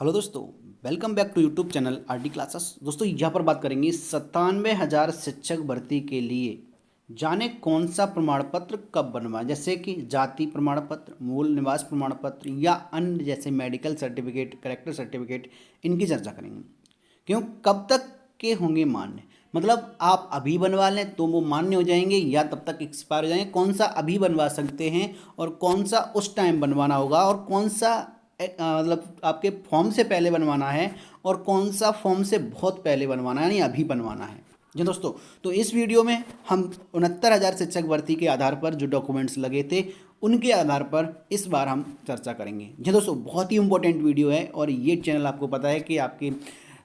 Hello दोस्तों, welcome back to YouTube channel RD classes. दोस्तों यहाँ पर बात करेंगे 97,000 शिक्षक भर्ती के लिए जाने कौन सा प्रमाण पत्र कब बनवाएं, जैसे कि जाति प्रमाण पत्र, मूल निवास प्रमाण पत्र या अन्य जैसे मेडिकल सर्टिफिकेट, करेक्टर सर्टिफिकेट। इनकी चर्चा करेंगे। क्यों, कब तक के होंगे मान्य, मतलब आप अभी बनवा लें तो वो मान्य हो जाएंगे या तब तक एक्सपायर हो जाएंगे। कौन सा अभी बनवा सकते हैं और कौन सा उस टाइम बनवाना होगा, और कौन सा मतलब आपके फॉर्म से पहले बनवाना है और कौन सा फॉर्म से बहुत पहले बनवाना है, यानी अभी बनवाना है। जी दोस्तों, तो इस वीडियो में हम 69,000 शिक्षक भर्ती के आधार पर जो डॉक्यूमेंट्स लगे थे उनके आधार पर इस बार हम चर्चा करेंगे। जी दोस्तों, बहुत ही इंपॉर्टेंट वीडियो है और ये चैनल आपको पता है कि आपकी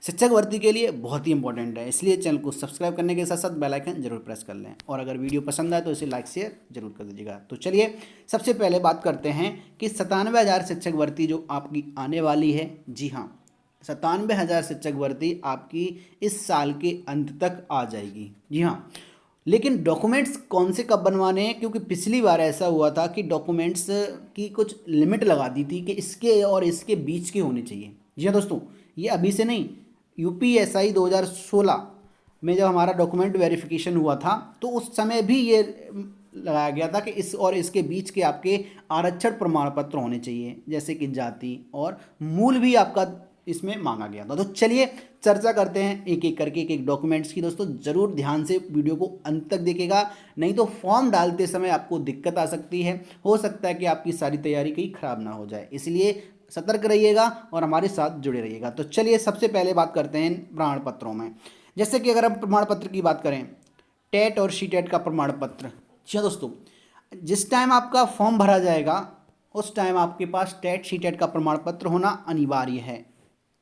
शिक्षक भर्ती के लिए बहुत ही इंपॉर्टेंट है, इसलिए चैनल को सब्सक्राइब करने के साथ साथ बेल आइकन जरूर प्रेस कर लें और अगर वीडियो पसंद आए तो इसे लाइक शेयर जरूर कर दीजिएगा। तो चलिए सबसे पहले बात करते हैं कि 97,000 शिक्षक भर्ती जो आपकी आने वाली है। जी हाँ, 97,000 शिक्षक भर्ती आपकी इस साल के अंत तक आ जाएगी। जी हाँ, लेकिन डॉक्यूमेंट्स कौन से कब बनवाने हैं, क्योंकि पिछली बार ऐसा हुआ था कि डॉक्यूमेंट्स की कुछ लिमिट लगा दी थी कि इसके और इसके बीच के होने चाहिए। जी हाँ दोस्तों, ये अभी से नहीं, यूपीएसआई 2016 में जब हमारा डॉक्यूमेंट वेरिफिकेशन हुआ था तो उस समय भी ये लगाया गया था कि इस और इसके बीच के आपके आरक्षण प्रमाण पत्र होने चाहिए, जैसे कि जाति और मूल भी आपका इसमें मांगा गया था। तो चलिए चर्चा करते हैं एक एक करके एक एक डॉक्यूमेंट्स की। दोस्तों जरूर ध्यान से वीडियो को अंत तक देखिएगा, नहीं तो फॉर्म डालते समय आपको दिक्कत आ सकती है। हो सकता है कि आपकी सारी तैयारी कहीं खराब ना हो जाए, इसलिए सतर्क रहिएगा और हमारे साथ जुड़े रहिएगा। तो चलिए सबसे पहले बात करते हैं प्रमाण पत्रों में। जैसे कि अगर हम प्रमाण पत्र की बात करें, टेट और सी टेट का प्रमाण पत्र। जी हाँ दोस्तों, जिस टाइम आपका फॉर्म भरा जाएगा उस टाइम आपके पास टेट सी टेट का प्रमाण पत्र होना अनिवार्य है।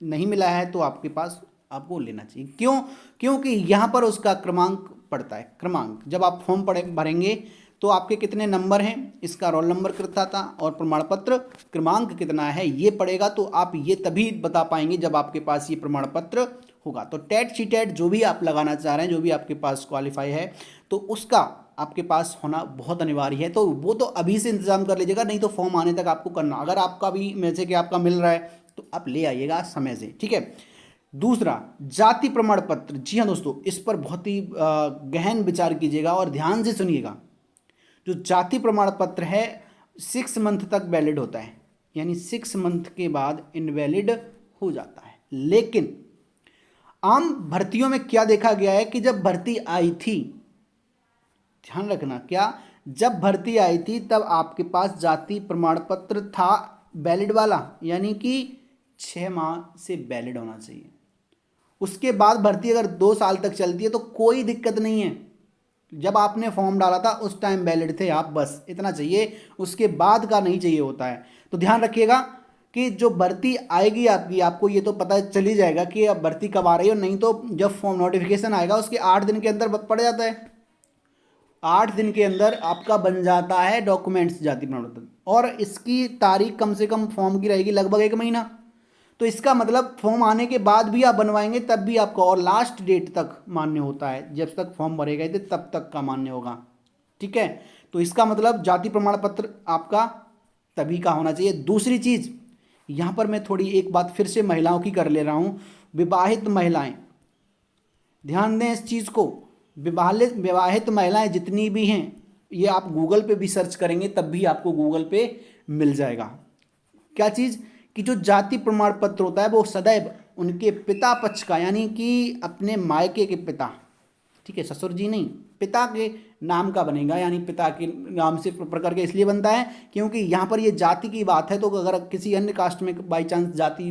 नहीं मिला है तो आपके पास आपको लेना चाहिए। क्यों? क्योंकि यहाँ पर उसका क्रमांक पड़ता है। क्रमांक जब आप फॉर्म भरेंगे तो आपके कितने नंबर हैं, इसका रोल नंबर कितना था और प्रमाण पत्र क्रमांक कितना है ये पड़ेगा। तो आप ये तभी बता पाएंगे जब आपके पास ये प्रमाण पत्र होगा। तो टेट सी टेट जो भी आप लगाना चाह रहे हैं, जो भी आपके पास क्वालिफाई है, तो उसका आपके पास होना बहुत अनिवार्य है। तो वो तो अभी से इंतजाम कर लीजिएगा, नहीं तो फॉर्म आने तक आपको करना। अगर आपका भी में से कि आपका मिल रहा है तो आप ले आइएगा समय से, ठीक है। दूसरा, जाति प्रमाण पत्र। जी हाँ दोस्तों, इस पर बहुत ही गहन विचार कीजिएगा और ध्यान से सुनिएगा। जो जाति प्रमाण पत्र है 6 मंथ तक वैलिड होता है, यानी 6 मंथ के बाद इनवैलिड हो जाता है। लेकिन आम भर्तियों में क्या देखा गया है कि जब भर्ती आई थी, ध्यान रखना, क्या जब भर्ती आई थी तब आपके पास जाति प्रमाण पत्र था वैलिड वाला, यानी कि 6 माह से वैलिड होना चाहिए। उसके बाद भर्ती अगर 2 साल तक चलती है तो कोई दिक्कत नहीं है। जब आपने फॉर्म डाला था उस टाइम वैलिड थे आप, बस इतना चाहिए, उसके बाद का नहीं चाहिए होता है। तो ध्यान रखिएगा कि जो भर्ती आएगी आपकी, आपको ये तो पता चल ही जाएगा कि अब भर्ती कब आ रही है, नहीं तो जब फॉर्म नोटिफिकेशन आएगा उसके 8 दिन के अंदर पड़ जाता है। 8 दिन के अंदर आपका बन जाता है डॉक्यूमेंट्स जाति प्रमाण पत्र, और इसकी तारीख कम से कम फॉर्म की रहेगी लगभग 1 महीना। तो इसका मतलब फॉर्म आने के बाद भी आप बनवाएंगे तब भी आपका, और लास्ट डेट तक मान्य होता है, जब तक फॉर्म भरे गए थे तब तक का मान्य होगा, ठीक है। तो इसका मतलब जाति प्रमाण पत्र आपका तभी का होना चाहिए। दूसरी चीज़, यहाँ पर मैं थोड़ी एक बात फिर से महिलाओं की कर ले रहा हूँ। विवाहित महिलाएं, ध्यान दें इस चीज़ को। विवाहित महिलाएं जितनी भी हैं, ये आप गूगल पे भी सर्च करेंगे तब भी आपको गूगल पे मिल जाएगा। क्या चीज़? कि जो जाति प्रमाण पत्र होता है वो सदैव उनके पिता पक्ष का, यानी कि अपने मायके के पिता, ठीक है, ससुर जी नहीं, पिता के नाम का बनेगा। यानी पिता के नाम से प्रकर के इसलिए बनता है क्योंकि यहाँ पर ये जाति की बात है। तो अगर किसी अन्य कास्ट में बाई चांस जाति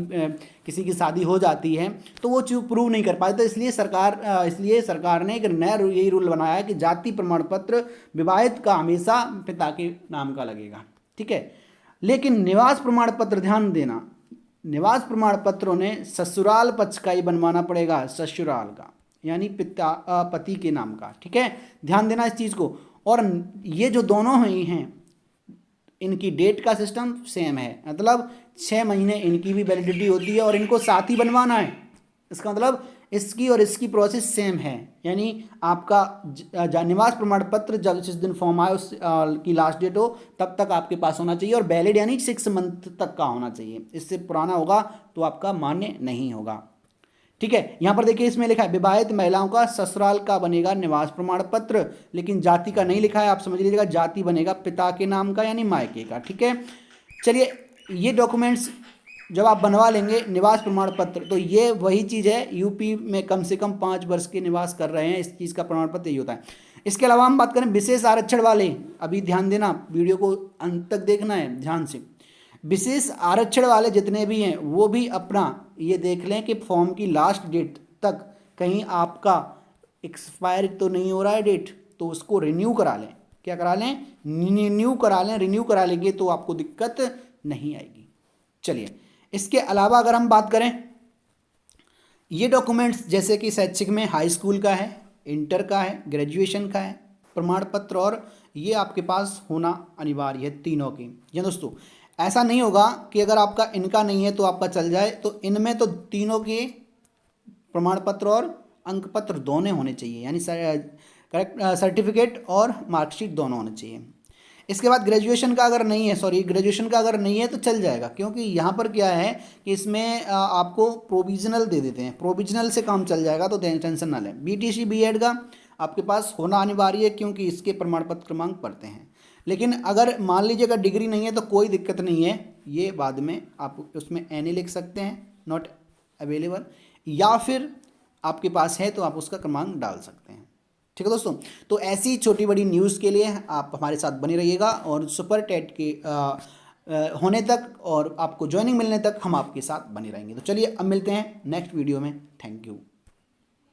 किसी की शादी हो जाती है तो वो चीज़ प्रूव नहीं कर पाए, तो इसलिए सरकार ने एक नया यही रूल बनाया है कि जाति प्रमाण पत्र विवाहित का हमेशा पिता के नाम का लगेगा, ठीक है। लेकिन निवास प्रमाण पत्र, ध्यान देना, निवास प्रमाण पत्रों ने ससुराल पक्ष का ही बनवाना पड़ेगा, ससुराल का, यानी पिता पति के नाम का, ठीक है। ध्यान देना इस चीज़ को। और ये जो दोनों ही हैं इनकी डेट का सिस्टम सेम है, मतलब 6 महीने इनकी भी वैलिडिटी होती है और इनको साथ ही बनवाना है। इसका मतलब इसकी और इसकी प्रोसेस सेम है, यानी आपका निवास प्रमाण पत्र जब जिस दिन फॉर्म आए उस की लास्ट डेट हो तब तक आपके पास होना चाहिए और वैलिड यानी 6 मंथ तक का होना चाहिए। इससे पुराना होगा तो आपका मान्य नहीं होगा। ठीक है, यहाँ पर देखिए इसमें लिखा है विवाहित महिलाओं का ससुराल का बनेगा निवास प्रमाण पत्र, लेकिन जाति का नहीं लिखा है, आप समझ लीजिएगा जाति बनेगा पिता के नाम का यानी मायके का। ठीक है, चलिए ये डॉक्यूमेंट्स जब आप बनवा लेंगे निवास प्रमाण पत्र, तो ये वही चीज़ है, यूपी में कम से कम 5 वर्ष के निवास कर रहे हैं, इस चीज़ का प्रमाण पत्र यही होता है। इसके अलावा हम बात करें विशेष आरक्षण वाले, अभी ध्यान देना, वीडियो को अंत तक देखना है ध्यान से। विशेष आरक्षण वाले जितने भी हैं वो भी अपना ये देख लें कि फॉर्म की लास्ट डेट तक कहीं आपका एक्सपायर तो नहीं हो रहा है डेट, तो उसको रिन्यू करा लें। क्या करा लें? रिन्यू करा लें। रिन्यू करा लेंगे तो आपको दिक्कत नहीं आएगी। चलिए इसके अलावा अगर हम बात करें, ये डॉक्यूमेंट्स जैसे कि शैक्षिक में हाई स्कूल का है, इंटर का है, ग्रेजुएशन का है प्रमाण पत्र, और ये आपके पास होना अनिवार्य है तीनों की। जी दोस्तों, ऐसा नहीं होगा कि अगर आपका इनका नहीं है तो आपका चल जाए, तो इनमें तो तीनों के प्रमाण पत्र और अंक पत्र दोनों होने चाहिए, यानी करेक्ट सर्टिफिकेट और मार्कशीट दोनों होने चाहिए। इसके बाद ग्रेजुएशन का अगर नहीं है, ग्रेजुएशन का अगर नहीं है तो चल जाएगा, क्योंकि यहाँ पर क्या है कि इसमें आपको प्रोविजनल दे देते हैं, प्रोविजनल से काम चल जाएगा, तो टेंशन ना लें। बीटीसी बीएड का आपके पास होना अनिवार्य है, क्योंकि इसके प्रमाण पत्र क्रमांक पढ़ते हैं। लेकिन अगर मान लीजिए अगर डिग्री नहीं है तो कोई दिक्कत नहीं है, ये बाद में आप उसमें एनए लिख सकते हैं, नॉट अवेलेबल, या फिर आपके पास है तो आप उसका क्रमांक डाल सकते हैं। ठीक है दोस्तों, तो ऐसी छोटी बड़ी न्यूज़ के लिए आप हमारे साथ बने रहिएगा, और सुपर टेट के होने तक और आपको ज्वाइनिंग मिलने तक हम आपके साथ बने रहेंगे। तो चलिए अब मिलते हैं नेक्स्ट वीडियो में। Thank you.